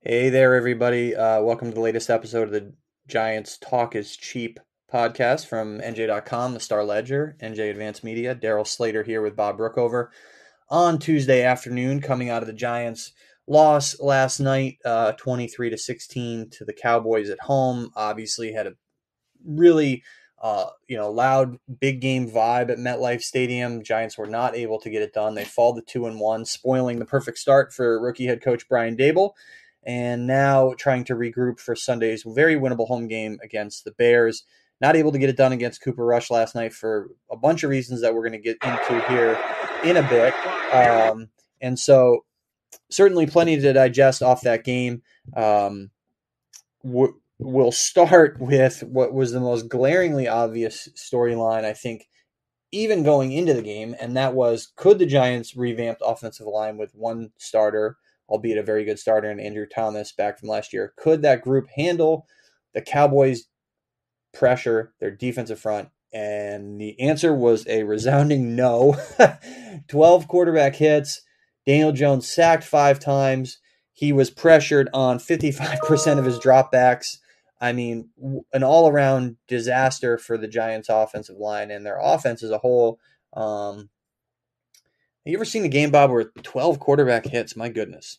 Hey there, everybody. Welcome to the latest episode of the Giants Talk is Cheap podcast from NJ.com, the Star Ledger, NJ Advanced Media. Daryl Slater here with Bob Brookover on Tuesday afternoon, coming out of the Giants' loss last night, 23-16 to the Cowboys at home. Obviously, had a really loud big game vibe at MetLife Stadium. Giants were not able to get it done. They fall to 2-1, spoiling the perfect start for rookie head coach Brian Daboll, and now trying to regroup for Sunday's very winnable home game against the Bears. Not able to get it done against Cooper Rush last night for a bunch of reasons that we're going to get into here in a bit. And so certainly plenty to digest off that game. We'll start with what was the most glaringly obvious storyline, I think, even going into the game, and that was, could the Giants' revamped offensive line with one starter, albeit a very good starter, and Andrew Thomas back from last year, could that group handle the Cowboys' pressure, their defensive front? And the answer was a resounding no. 12 quarterback hits. Daniel Jones sacked 5 times. He was pressured on 55% of his dropbacks. I mean, an all-around disaster for the Giants' offensive line and their offense as a whole. Have you ever seen a game, Bob, where 12 quarterback hits? My goodness.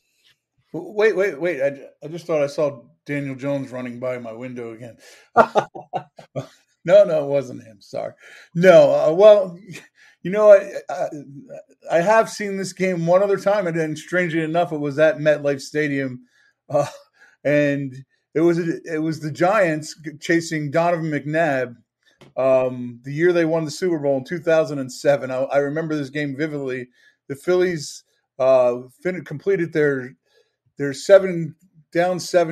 Wait. I just thought I saw Daniel Jones running by my window again. No, it wasn't him. Sorry. No, well, I have seen this game one other time, and strangely enough, it was at MetLife Stadium, and it was the Giants chasing Donovan McNabb. The year they won the Super Bowl in 2007. I remember this game vividly. The Phillies completed their 7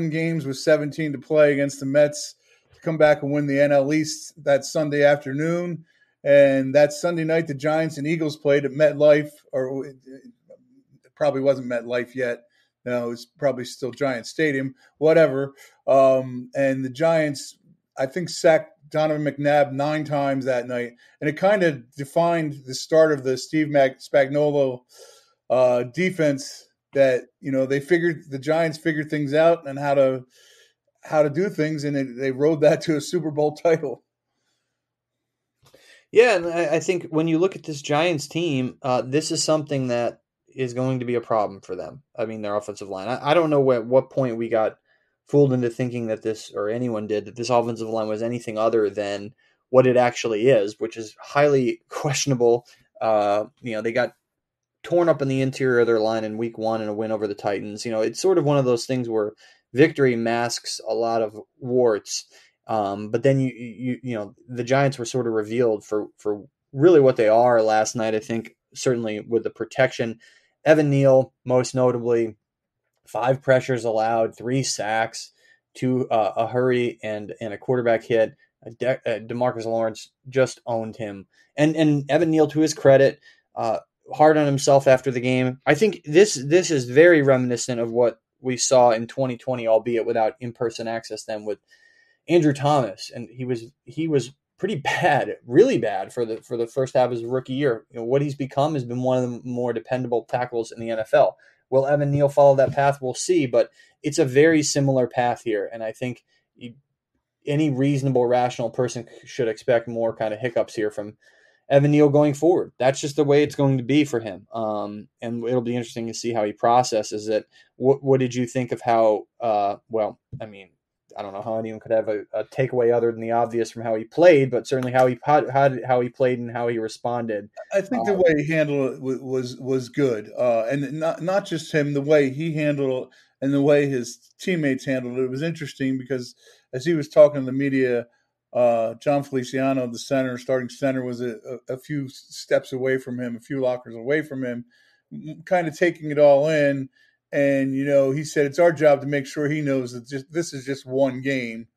games with 17 to play against the Mets to come back and win the NL East that Sunday afternoon. And that Sunday night, the Giants and Eagles played at MetLife, or it probably wasn't MetLife yet. No, it was probably still Giant Stadium, whatever. And the Giants, I think, sacked Donovan McNabb 9 times that night. And it kind of defined the start of the Steve Spagnuolo defense, that the Giants figured things out and how to do things, and they rode that to a Super Bowl title. Yeah, and I think when you look at this Giants team, this is something that is going to be a problem for them. I mean, their offensive line. I don't know at what point we got fooled into thinking that this, or anyone did, that this offensive line was anything other than what it actually is, which is highly questionable. They got torn up in the interior of their line in week 1 in a win over the Titans. It's sort of one of those things where victory masks a lot of warts. But then the Giants were sort of revealed for really what they are last night. I think certainly with the protection, Evan Neal most notably, 5 pressures allowed, 3 sacks, 2 a hurry and a quarterback hit. DeMarcus Lawrence just owned him, and Evan Neal, to his credit, hard on himself after the game. I think this is very reminiscent of what we saw in 2020, albeit without in-person access then, with Andrew Thomas, and he was pretty bad, really bad for the first half of his rookie year. What he's become has been one of the more dependable tackles in the NFL. Will Evan Neal follow that path? We'll see, but it's a very similar path here, and I think any reasonable, rational person should expect more kind of hiccups here from Evan Neal going forward. That's just the way it's going to be for him. And it'll be interesting to see how he processes it. What did you think of how, I don't know how anyone could have a takeaway other than the obvious from how he played, but certainly how he played and how he responded. I think the way he handled it was good. And not just him, the way he handled it and the way his teammates handled it. It was interesting because as he was talking to the media, John Feliciano, the starting center, was a few steps away from him, a few lockers away from him, kind of taking it all in. And, he said, it's our job to make sure he knows that this is just one game.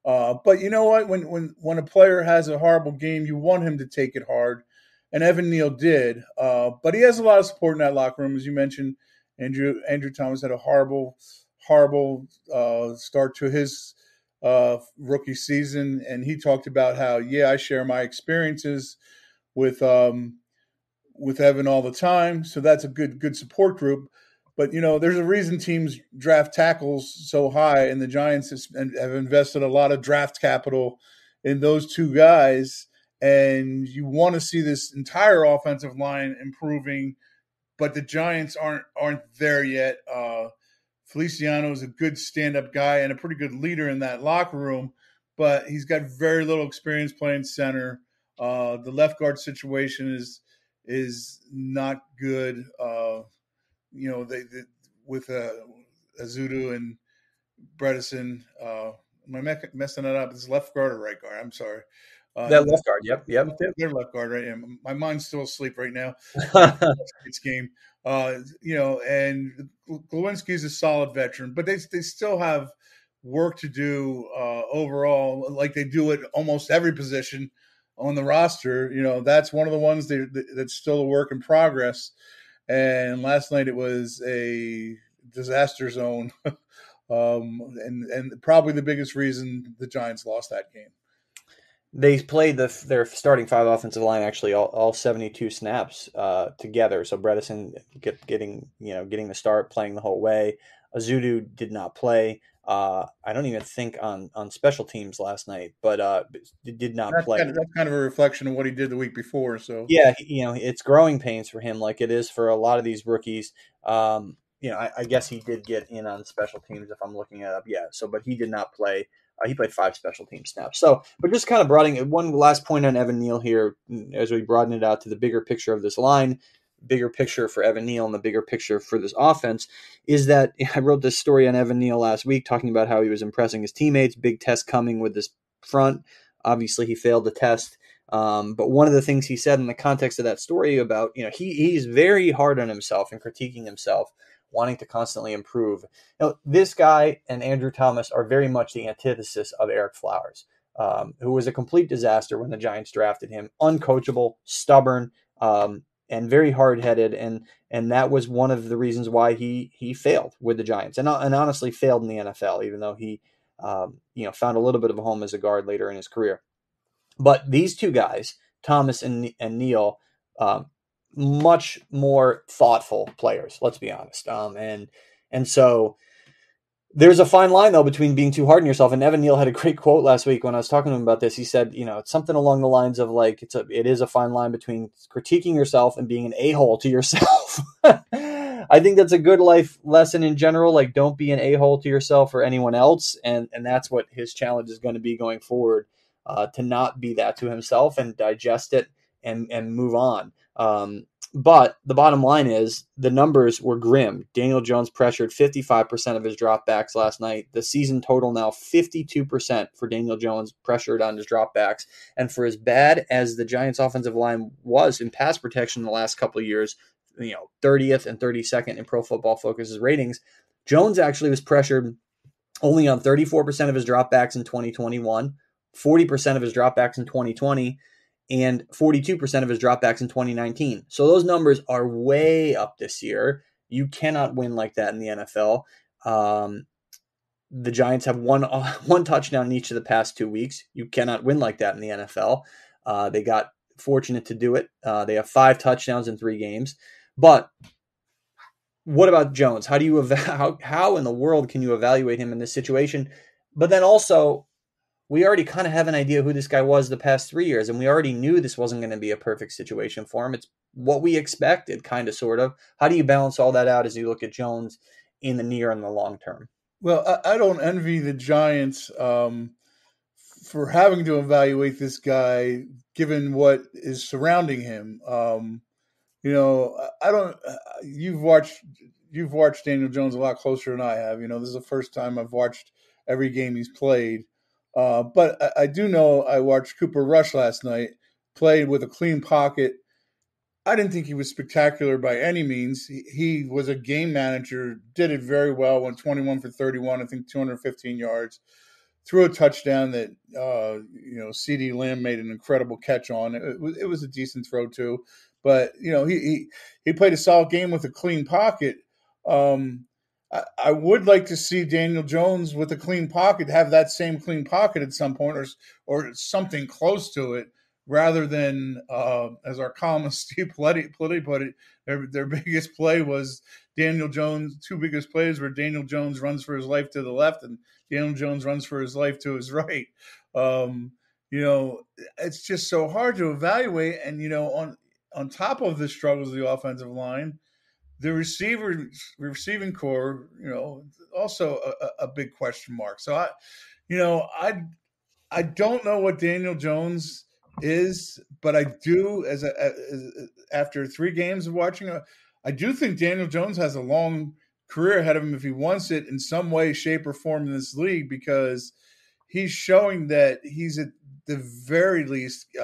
But you know what? When a player has a horrible game, you want him to take it hard. And Evan Neal did. But he has a lot of support in that locker room. As you mentioned, Andrew Thomas had a horrible start to his rookie season, and he talked about how, I share my experiences with Evan all the time, so that's a good support group. But there's a reason teams draft tackles so high, and the Giants have invested a lot of draft capital in those two guys. And you want to see this entire offensive line improving, but the Giants aren't there yet. Feliciano is a good stand-up guy and a pretty good leader in that locker room, but he's got very little experience playing center. The left guard situation is not good. They with Azudu and Bredesen. Am I messing it up? It's left guard or right guard? I'm sorry. That left guard. Yep. Yep. They're left guard, right? And my mind's still asleep right now after this game. And Glowinski is a solid veteran, but they still have work to do overall, like they do at almost every position on the roster. That's one of the ones that's still a work in progress. And last night it was a disaster zone, and probably the biggest reason the Giants lost that game. They played their starting five offensive line actually all 72 snaps together. So Bredesen getting the start, playing the whole way. Azudu did not play. I don't even think on special teams last night, but did not play. That's kind of a reflection of what he did the week before. So yeah, it's growing pains for him, like it is for a lot of these rookies. I guess he did get in on special teams if I'm looking it up. Yeah, but he did not play. He played 5 special team snaps. So, but just kind of broadening one last point on Evan Neal here, as we broaden it out to the bigger picture of this line, bigger picture for Evan Neal and the bigger picture for this offense is that I wrote this story on Evan Neal last week talking about how he was impressing his teammates. Big test coming with this front. Obviously, he failed the test. But one of the things he said in the context of that story about, he's very hard on himself and critiquing himself, wanting to constantly improve. This guy and Andrew Thomas are very much the antithesis of Eric Flowers, who was a complete disaster when the Giants drafted him, uncoachable, stubborn, and very hard-headed. And that was one of the reasons why he failed with the Giants and honestly failed in the NFL, even though he found a little bit of a home as a guard later in his career. But these two guys, Thomas and Neal, much more thoughtful players, let's be honest. And so there's a fine line, though, between being too hard on yourself. And Evan Neal had a great quote last week when I was talking to him about this. He said, it's something along the lines of like, it is a fine line between critiquing yourself and being an a-hole to yourself. I think that's a good life lesson in general. Like, don't be an a-hole to yourself or anyone else. And that's what his challenge is going to be going forward, to not be that to himself and digest it and move on. But the bottom line is the numbers were grim. Daniel Jones pressured 55% of his dropbacks last night. The season total now 52% for Daniel Jones pressured on his dropbacks. And for as bad as the Giants offensive line was in pass protection in the last couple of years, 30th and 32nd in Pro Football Focus's ratings, Jones actually was pressured only on 34% of his dropbacks in 2021, 40% of his dropbacks in 2020, and 42% of his dropbacks in 2019. So those numbers are way up this year. You cannot win like that in the NFL. The Giants have one touchdown in each of the past 2 weeks. You cannot win like that in the NFL. They got fortunate to do it. They have 5 touchdowns in 3 games. But what about Jones? How do you how in the world can you evaluate him in this situation? But then also, we already kind of have an idea who this guy was the past 3 years, and we already knew this wasn't going to be a perfect situation for him. It's what we expected, kind of, sort of. How do you balance all that out as you look at Jones in the near and the long term? Well, I don't envy the Giants for having to evaluate this guy, given what is surrounding him. I don't. You've watched Daniel Jones a lot closer than I have. This is the first time I've watched every game he's played. But I do know I watched Cooper Rush last night, played with a clean pocket. I didn't think he was spectacular by any means. He was a game manager, did it very well, went 21 for 31, I think 215 yards, threw a touchdown that, CeeDee Lamb made an incredible catch on. It was a decent throw too. But, he played a solid game with a clean pocket. I would like to see Daniel Jones with a clean pocket have that same clean pocket at some point or something close to it rather than, as our columnist Steve Paletti put it, their biggest play was Daniel Jones. Two biggest plays where Daniel Jones runs for his life to the left and Daniel Jones runs for his life to his right. It's just so hard to evaluate. And, on top of the struggles of the offensive line, the receiving core, also a big question mark. So I don't know what Daniel Jones is, but I do after 3 games of watching, I do think Daniel Jones has a long career ahead of him if he wants it in some way, shape, or form in this league, because he's showing that he's at the very least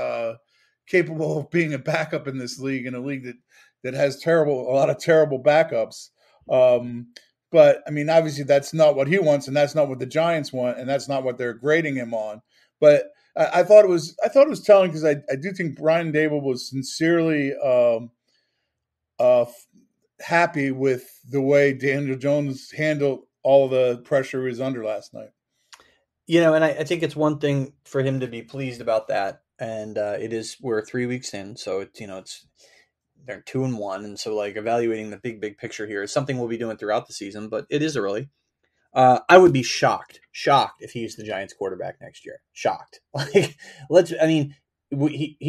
capable of being a backup in this league, in a league that has a lot of terrible backups. But I mean, obviously that's not what he wants, and that's not what the Giants want, and that's not what they're grading him on. But I thought it was telling, because I do think Brian Dable was sincerely happy with the way Daniel Jones handled all the pressure he was under last night. And I think it's one thing for him to be pleased about that, and we're 3 weeks in, so it's they're 2-1, and so like evaluating the big picture here is something we'll be doing throughout the season, but it is early. I would be shocked if he's the Giants quarterback next year. Shocked. He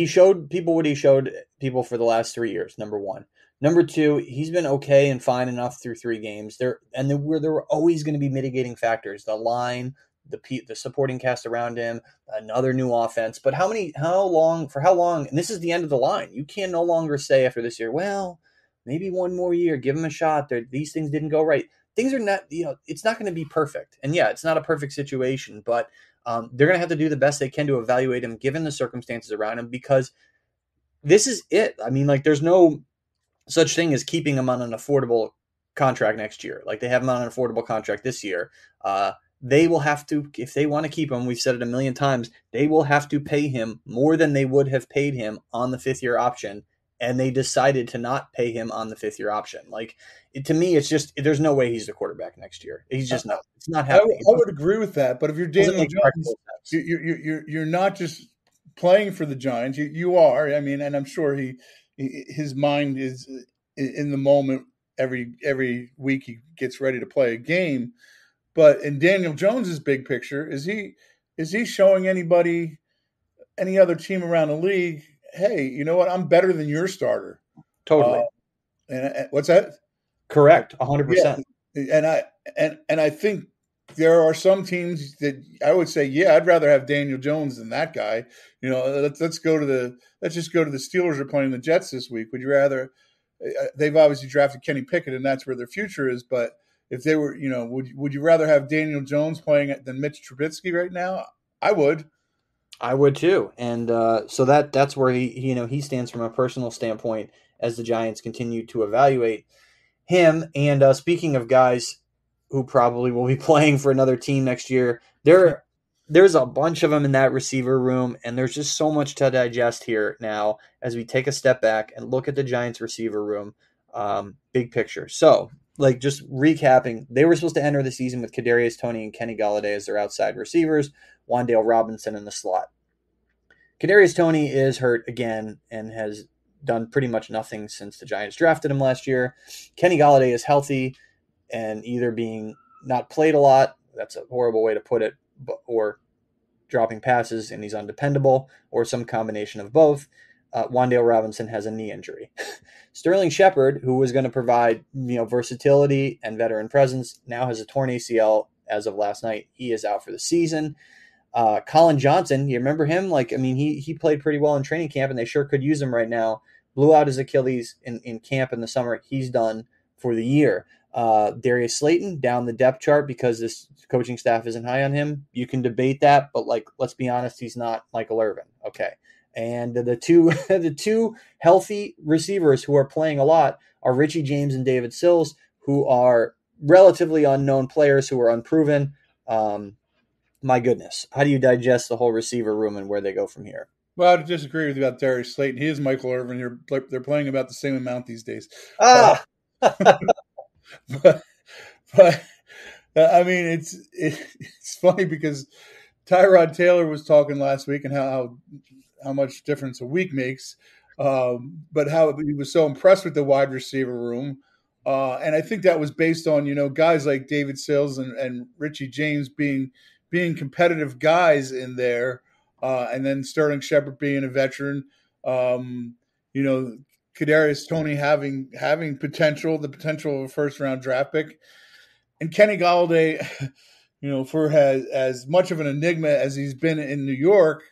showed people what he showed people for the last 3 years. Number one. Number two, he's been okay and fine enough through 3 games. There were always going to be mitigating factors. The line, the supporting cast around him, another new offense. But how long? And this is the end of the line. You can no longer say after this year, well, maybe one more year, give him a shot. These things didn't go right. Things are not, it's not going to be perfect. And yeah, it's not a perfect situation, but they're going to have to do the best they can to evaluate him given the circumstances around him, because this is it. I mean, like, there's no such thing as keeping him on an affordable contract next year. Like, they have him on an affordable contract this year. They will have to, if they want to keep him, we've said it a million times, they will have to pay him more than they would have paid him on the 5th-year option. And they decided to not pay him on the 5th-year option. Like, to me, it's just, there's no way he's the quarterback next year. He's just not. It's not happening. I would agree with that. But if you're Daniel Jones, you're not just playing for the Giants. You are. I mean, and I'm sure his mind is in the moment every week he gets ready to play a game. But in Daniel Jones's big picture, is he showing anybody, any other team around the league, hey, you know what? I'm better than your starter. Totally. And what's that? Correct. 100%. Yeah. And I think there are some teams that I would say, yeah, I'd rather have Daniel Jones than that guy. Let's just go to the Steelers are playing the Jets this week. Would you rather? They've obviously drafted Kenny Pickett, and that's where their future is. But if they were, would you rather have Daniel Jones playing than Mitch Trubisky right now? I would. I would too, and so that's where he stands from a personal standpoint as the Giants continue to evaluate him. And speaking of guys who probably will be playing for another team next year, there's a bunch of them in that receiver room, and there's just so much to digest here now as we take a step back and look at the Giants receiver room, big picture. So, like, just recapping, they were supposed to enter the season with Kadarius Toney and Kenny Golladay as their outside receivers, Wan'Dale Robinson in the slot. Kadarius Toney is hurt again and has done pretty much nothing since the Giants drafted him last year. Kenny Golladay is healthy and either being not played a lot, that's a horrible way to put it, or dropping passes and he's undependable, or some combination of both. Wan'Dale Robinson has a knee injury. Sterling Shepard, who was going to provide versatility and veteran presence, now has a torn ACL as of last night. He is out for the season. Colin Johnson, you remember him? He played pretty well in training camp, and they sure could use him right now. Blew out his Achilles in camp in the summer. He's done for the year. Darius Slayton down the depth chart because this coaching staff isn't high on him. You can debate that, but let's be honest, he's not Michael Irvin. Okay. And the two healthy receivers who are playing a lot are Richie James and David Sills, who are relatively unknown players who are unproven. My goodness, how do you digest the whole receiver room and where they go from here? Well, I disagree with you about Darius Slayton. He is Michael Irvin. They're playing about the same amount these days. But I mean, it's funny because Tyrod Taylor was talking last week and how difference a week makes, but how he was so impressed with the wide receiver room. And I think that was based on, guys like David Sills and Richie James being competitive guys in there, and then Sterling Shepard being a veteran. Um, you know, Kadarius Toney having potential, the potential of a first round draft pick, and Kenny Galladay, for as much of an enigma as he's been in New York,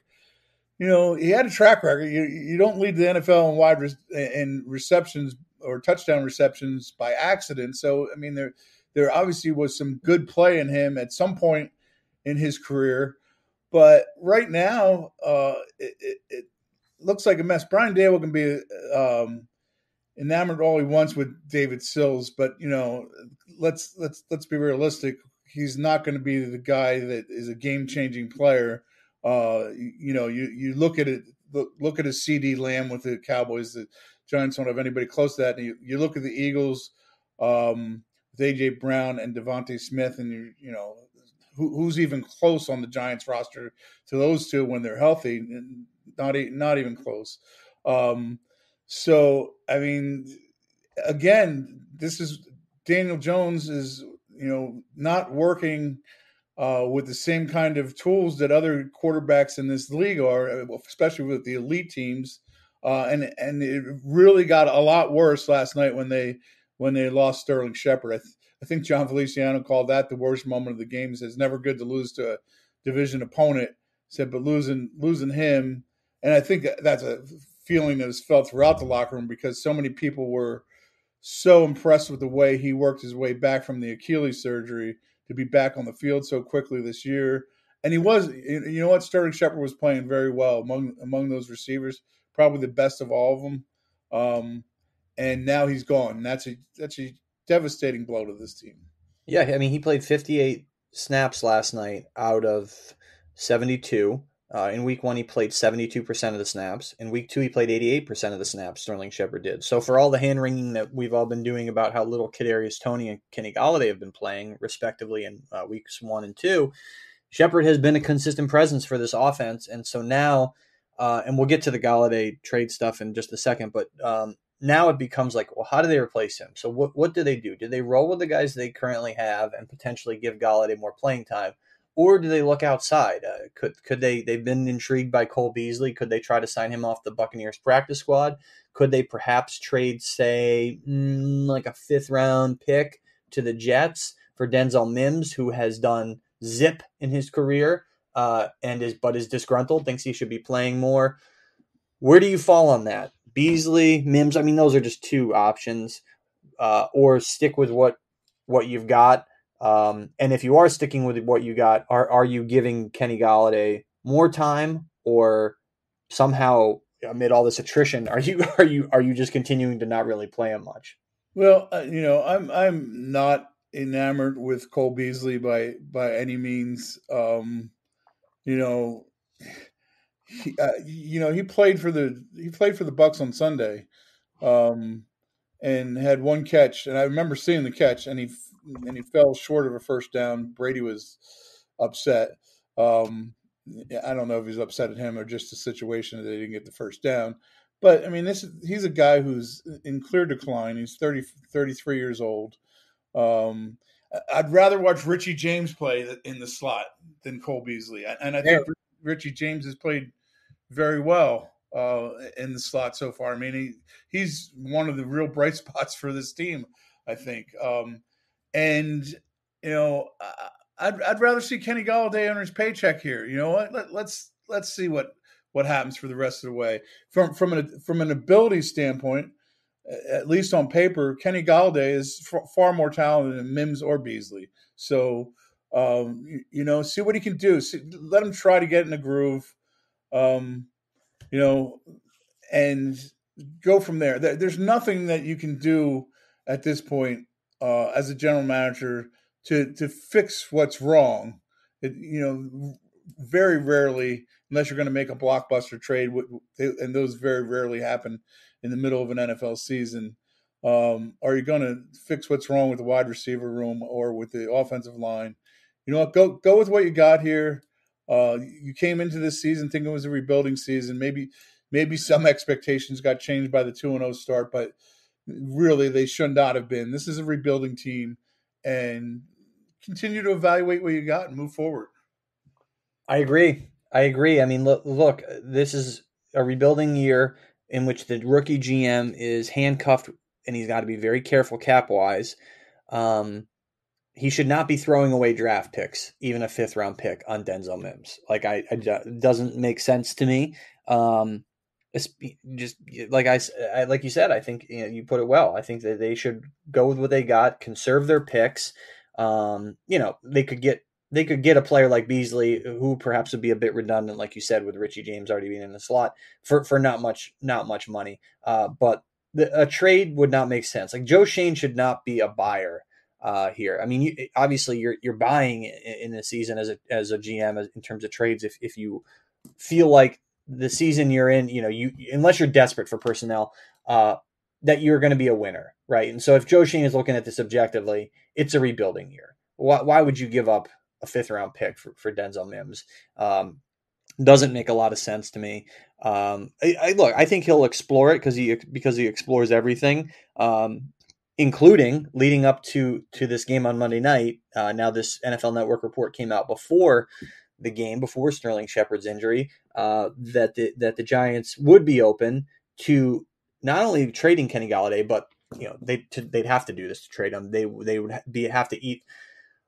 he had a track record. You don't lead the NFL in in receptions or touchdown receptions by accident. So I mean, there obviously was some good play in him at some point in his career, but right now, it looks like a mess. Brian Dable can be enamored all he wants with David Sills, but let's be realistic. He's not going to be the guy that is a game changing player. You look at it. Look at a CD Lamb with the Cowboys. The Giants don't have anybody close to that. And you look at the Eagles with AJ Brown and Devontae Smith, and who's even close on the Giants roster to those two when they're healthy? Not even close. So, I mean, again, this is Daniel Jones is, not working with the same kind of tools that other quarterbacks in this league are, especially with the elite teams. And it really got a lot worse last night when they lost Sterling Shepard. I think John Feliciano called that the worst moment of the game. He says it's never good to lose to a division opponent. He said, but losing him, and I think that's a feeling that was felt throughout the locker room because so many people were so impressed with the way he worked his way back from the Achilles surgery to be back on the field so quickly this year. And he was, Sterling Shepard was playing very well among those receivers, probably the best of all of them. And now he's gone. And that's a devastating blow to this team. Yeah, I mean, he played 58 snaps last night out of 72. In week one, he played 72% of the snaps. In week two, he played 88% of the snaps, Sterling Shepard did. So for all the hand-wringing that we've all been doing about how little Kadarius Toney and Kenny Galladay have been playing, respectively, in weeks 1 and 2, Shepard has been a consistent presence for this offense. And so now, and we'll get to the Galladay trade stuff in just a second, but now it becomes like, well, how do they replace him? So what do they do? Do they roll with the guys they currently have and potentially give Galladay more playing time? Or do they look outside? Could they've been intrigued by Cole Beasley. Could they try to sign him off the Buccaneers practice squad? Could they perhaps trade, say, like a 5th round pick to the Jets for Denzel Mims, who has done zip in his career and is disgruntled, thinks he should be playing more? Where do you fall on that? Beasley, Mims, I mean, those are just two options. Or stick with what you've got. And if you are sticking with what you got, are you giving Kenny Galladay more time, or somehow amid all this attrition, are you just continuing to not really play him much? Well, I'm not enamored with Cole Beasley by any means. He played for the Bucks on Sunday, and had one catch, and I remember seeing the catch, and he fell short of a first down. Brady was upset. I don't know if he's upset at him or just the situation that they didn't get the first down. But I mean, he's a guy who's in clear decline. He's 33 years old. I'd rather watch Richie James play in the slot than Cole Beasley, and I think Richie James has played very well in the slot so far. I mean, he's one of the real bright spots for this team, I think. And I'd rather see Kenny Galladay earn his paycheck here. You know what? Let's see what happens for the rest of the way. From an ability standpoint, at least on paper, Kenny Galladay is far more talented than Mims or Beasley. So see what he can do. Let him try to get in a groove. And go from there. There's nothing that you can do at this point as a general manager to fix what's wrong. Very rarely, unless you're going to make a blockbuster trade, and those very rarely happen in the middle of an NFL season, are you going to fix what's wrong with the wide receiver room or with the offensive line? You know what? Go with what you got here. You came into this season thinking it was a rebuilding season. Maybe some expectations got changed by the 2-0 start, but really they should not have been. This is a rebuilding team, and continue to evaluate what you got and move forward. I agree. I agree. I mean, look, this is a rebuilding year in which the rookie GM is handcuffed, and he's got to be very careful cap wise. He should not be throwing away draft picks, even a 5th-round pick on Denzel Mims. Like, it doesn't make sense to me. It's just like like you said, I think you put it well. I think that they should go with what they got, conserve their picks. They could get a player like Beasley, who perhaps would be a bit redundant, like you said, with Richie James already being in the slot for not much money. But a trade would not make sense. Like, Joe Shane should not be a buyer here. I mean, obviously you're buying in the season as a GM in terms of trades if you feel like the season you're in, you unless you're desperate for personnel, that you're going to be a winner, right? And so if Joe Shane is looking at this objectively, it's a rebuilding year. Why would you give up a 5th-round pick for Denzel Mims? Doesn't make a lot of sense to me. I think he'll explore it because he explores everything, including leading up to this game on Monday night. Now this NFL Network report came out before the game, before Sterling Shepard's injury, that the Giants would be open to not only trading Kenny Golladay, but they'd have to do this to trade him. They would have to eat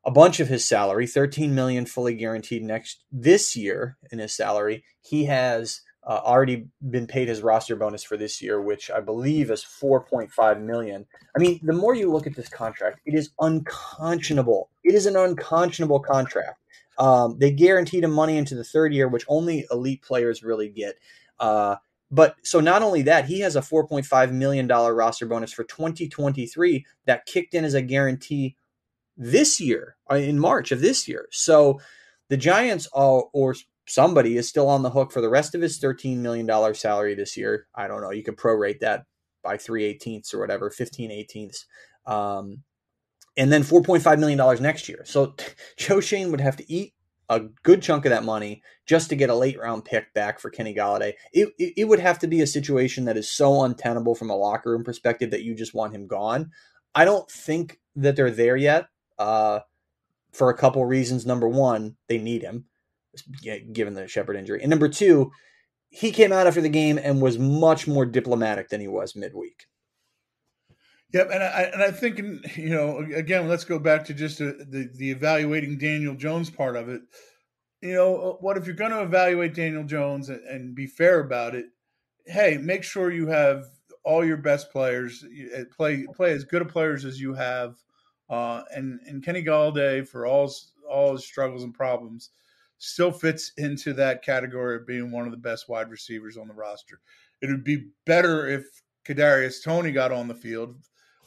a bunch of his salary, $13 million fully guaranteed this year in his salary. He has already been paid his roster bonus for this year, which I believe is $4.5 million. I mean, the more you look at this contract, it is unconscionable. It is an unconscionable contract. They guaranteed him money into the 3rd year, which only elite players really get. But so not only that, he has a $4.5 million roster bonus for 2023 that kicked in as a guarantee this year, in March of this year. So the Giants or somebody is still on the hook for the rest of his $13 million salary this year. I don't know. You can prorate that by 3/18 or whatever, 15/18. And then $4.5 million next year. So Joe Shane would have to eat a good chunk of that money just to get a late-round pick back for Kenny Golladay. It would have to be a situation that is so untenable from a locker room perspective that you just want him gone. I don't think that they're there yet for a couple reasons. Number one, they need him, given the Shepard injury. And number two, he came out after the game and was much more diplomatic than he was midweek. Yep, and I think, again, let's go back to just the evaluating Daniel Jones part of it. What if you're going to evaluate Daniel Jones and be fair about it? Hey, make sure you have all your best players, play as good of players as you have, and Kenny Golladay, for all his struggles and problems, still fits into that category of being one of the best wide receivers on the roster. It would be better if Kadarius Toney got on the field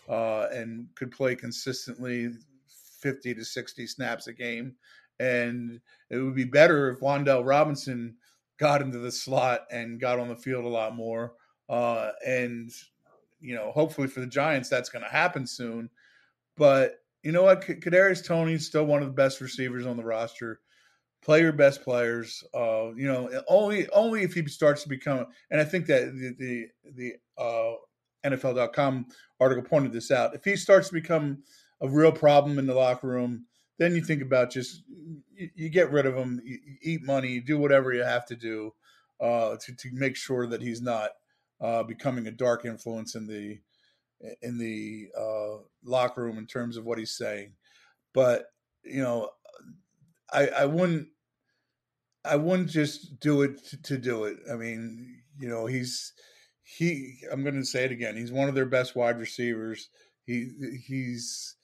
and could play consistently 50 to 60 snaps a game. And it would be better if Wan'Dale Robinson got into the slot and got on the field a lot more. And hopefully for the Giants, that's going to happen soon. But you know what? Kadarius Toney is still one of the best receivers on the roster. Play your best players. Only if he starts to become. And I think that the NFL.com article pointed this out. If he starts to become a real problem in the locker room, then you think about just you get rid of him, you eat money, you do whatever you have to do to make sure that he's not becoming a dark influence in the locker room in terms of what he's saying. But I wouldn't just do it to do it. I mean, I'm going to say it again. He's one of their best wide receivers. He's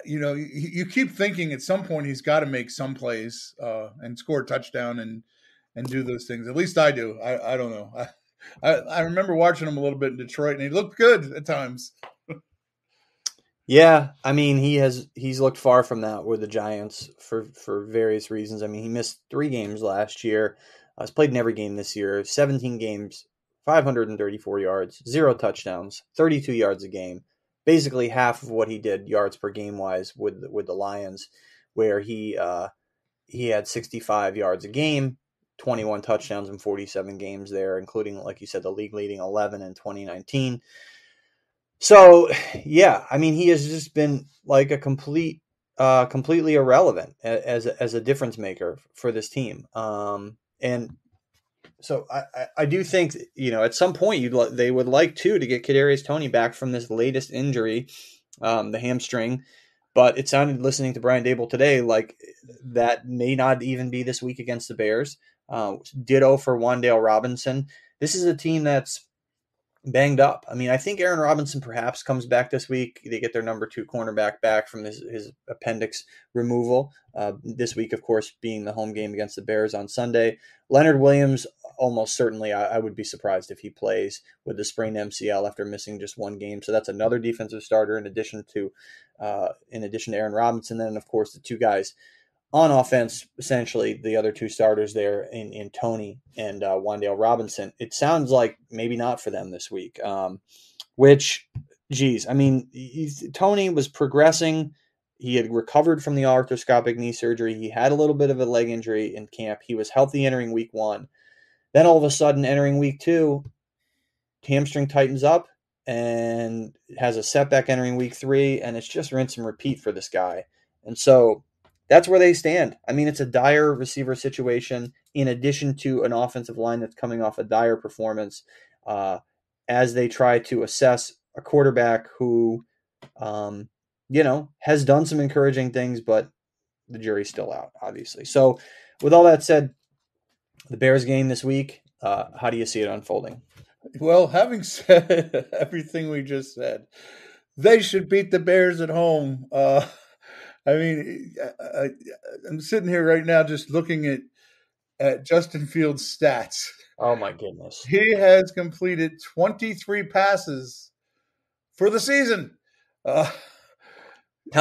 you keep thinking at some point he's got to make some plays and score a touchdown and do those things. At least I do. I don't know. I remember watching him a little bit in Detroit, and he looked good at times. Yeah, I mean, he's looked far from that with the Giants for various reasons. I mean, he missed 3 games last year. He's played in every game this year. 17 games, 534 yards, 0 touchdowns, 32 yards a game. Basically half of what he did yards per game wise with the Lions, where he he had 65 yards a game, 21 touchdowns in 47 games there, including, like you said, the league leading 11 in 2019. So, yeah, I mean, he has just been like a completely irrelevant as a difference maker for this team. And so I do think, at some point they would like to get Kadarius Toney back from this latest injury, the hamstring. But it sounded, listening to Brian Dable today, like that may not even be this week against the Bears. Ditto for Wan'Dale Robinson. This is a team that's banged up. I mean, I think Aaron Robinson perhaps comes back this week. They get their number 2 cornerback back from his appendix removal. This week, of course, being the home game against the Bears on Sunday. Leonard Williams, almost certainly, I would be surprised if he plays with the sprained MCL after missing just one game. So that's another defensive starter in addition to Aaron Robinson. Then, of course, the two guys on offense, essentially the other two starters there in Toney and Wan'Dale Robinson. It sounds like maybe not for them this week, which, geez, I mean, Toney was progressing. He had recovered from the arthroscopic knee surgery. He had a little bit of a leg injury in camp. He was healthy entering week 1. Then all of a sudden, entering week 2, hamstring tightens up and has a setback entering week 3, and it's just rinse and repeat for this guy. And so that's where they stand. I mean, it's a dire receiver situation in addition to an offensive line that's coming off a dire performance as they try to assess a quarterback who, has done some encouraging things, but the jury's still out, obviously. So with all that said, the Bears game this week, how do you see it unfolding? Well, having said everything we just said, they should beat the Bears at home. I mean, I'm sitting here right now just looking at Justin Fields' stats. Oh, my goodness. He has completed 23 passes for the season. How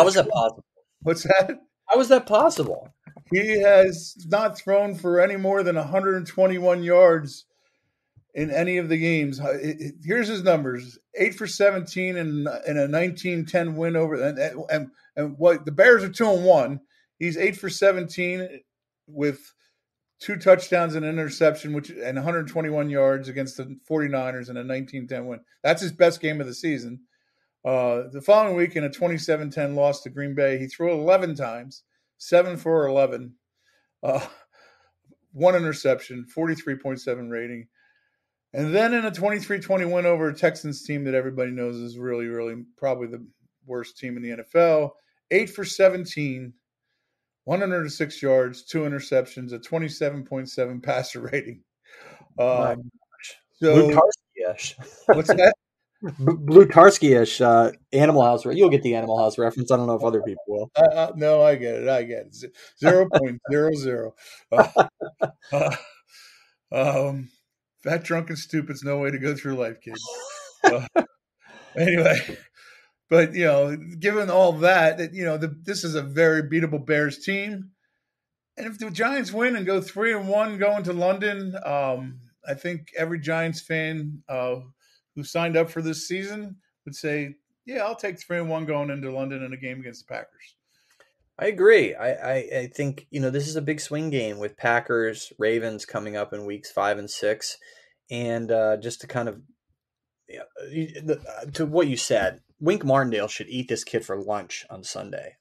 is that possible? What's that? How is that possible? He has not thrown for any more than 121 yards in any of the games. Here's his numbers: 8 for 17 in a 19-10 win over. And what the Bears are 2-1. He's 8 for 17 with 2 touchdowns and an interception, and 121 yards against the 49ers in a 19-10 win. That's his best game of the season. The following week, in a 27-10 loss to Green Bay, he threw 11 times, 7 for 11, 1 interception, 43.7 rating. And then in a 23-20 win over a Texans team that everybody knows is really, really probably the worst team in the NFL, 8 for 17, 106 yards, 2 interceptions, a 27.7 passer rating. My So Blue-Tarski-ish. What's that? Blue-Tarski-ish Animal House. You'll get the Animal House reference. I don't know if other people will. No, I get it. 0.00. Fat, drunk, and stupid's no way to go through life, kids. Anyway, but given all that, this is a very beatable Bears team, and if the Giants win and go 3-1 going to London, I think every Giants fan who signed up for this season would say, "Yeah, I'll take 3-1 going into London in a game against the Packers." I agree. I think, this is a big swing game with Packers, Ravens coming up in weeks 5 and 6. And just to kind of, to what you said, Wink Martindale should eat this kid for lunch on Sunday.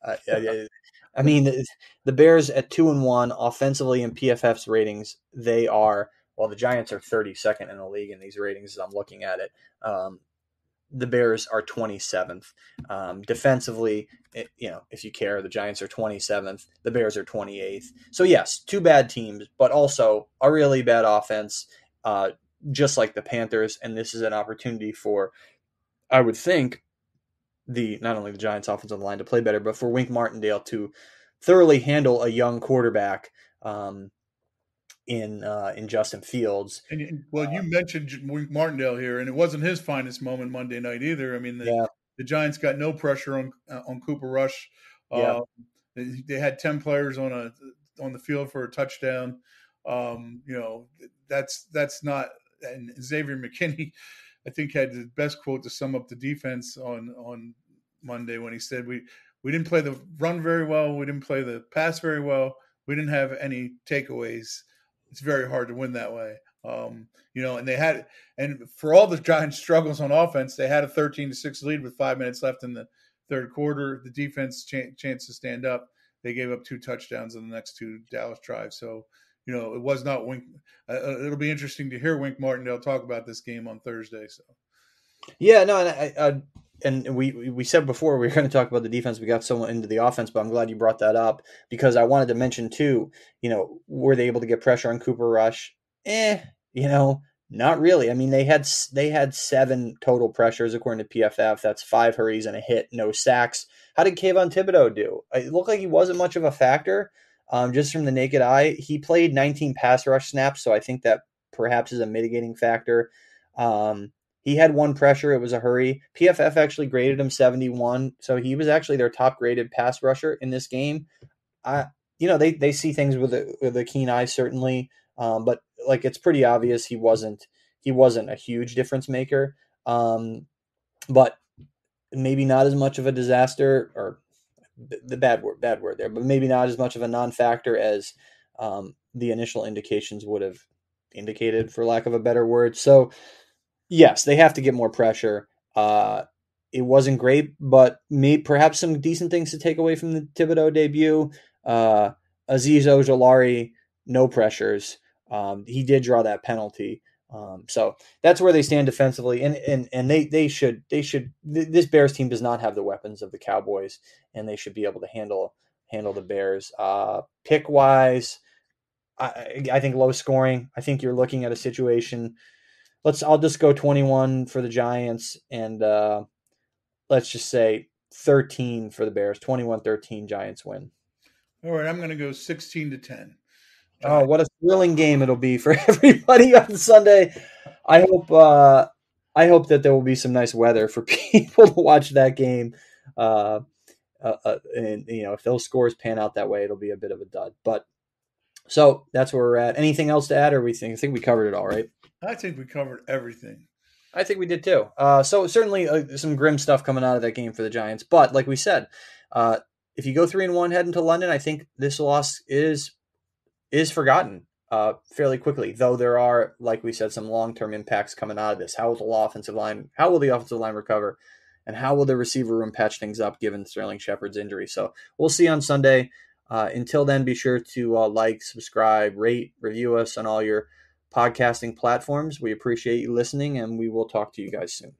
I mean, the Bears at 2-1 offensively in PFF's ratings, they are, well, the Giants are 32nd in the league in these ratings as I'm looking at it. The Bears are 27th. Defensively, if you care, the Giants are 27th. The Bears are 28th. So, yes, 2 bad teams, but also a really bad offense, just like the Panthers. And this is an opportunity for, I would think, not only the Giants' offensive line to play better, but for Wink Martindale to thoroughly handle a young quarterback in Justin Fields. And you mentioned Wink Martindale here, and it wasn't his finest moment Monday night either. I mean, the Giants got no pressure on Cooper Rush. They had 10 players on the field for a touchdown. That's not. And Xavier McKinney, I think, had the best quote to sum up the defense on Monday when he said, "We didn't play the run very well. We didn't play the pass very well. We didn't have any takeaways. It's very hard to win that way. And for all the Giants' struggles on offense, they had a 13-6 lead with 5 minutes left in the third quarter. The defense chance to stand up. They gave up 2 touchdowns in the next 2 Dallas drives. So, it was not Wink. It'll be interesting to hear Wink Martindale talk about this game on Thursday. So, yeah, no, and we said before we were going to talk about the defense. We got someone into the offense, but I'm glad you brought that up because I wanted to mention too. Were they able to get pressure on Cooper Rush? Not really. I mean, they had 7 total pressures according to PFF. That's 5 hurries and a hit, no sacks. How did Kayvon Thibodeau do? It looked like he wasn't much of a factor, just from the naked eye. He played 19 pass rush snaps, so I think that perhaps is a mitigating factor. He had 1 pressure. It was a hurry. PFF actually graded him 71, so he was actually their top graded pass rusher in this game. They see things with a keen eye, certainly, but like it's pretty obvious he wasn't a huge difference maker. But maybe not as much of a disaster, or the bad word there, but maybe not as much of a non-factor as the initial indications would have indicated, for lack of a better word. So yes, they have to get more pressure. It wasn't great, but perhaps some decent things to take away from the Thibodeau debut. Azeez Ojulari, no pressures. He did draw that penalty. So that's where they stand defensively, and they should. This Bears team does not have the weapons of the Cowboys, and they should be able to handle the Bears. Pick wise, I think low scoring. I think you're looking at a situation. I'll just go 21 for the Giants, and let's just say 13 for the Bears. 21-13 Giants win. All right, I'm going to go 16-10. Oh, what a thrilling game it'll be for everybody on Sunday. I hope that there will be some nice weather for people to watch that game. And if those scores pan out that way, it'll be a bit of a dud. But so that's where we're at. Anything else to add, or I think we covered it all, right? I think we covered everything. I think we did too. So certainly some grim stuff coming out of that game for the Giants. But like we said, if you go 3-1 heading to London, I think this loss is forgotten fairly quickly. Though there are, like we said, some long-term impacts coming out of this. How will the offensive line recover, and how will the receiver room patch things up given Sterling Shepard's injury? So we'll see on Sunday. Until then, be sure to like, subscribe, rate, review us on all your podcasting platforms. We appreciate you listening, and we will talk to you guys soon.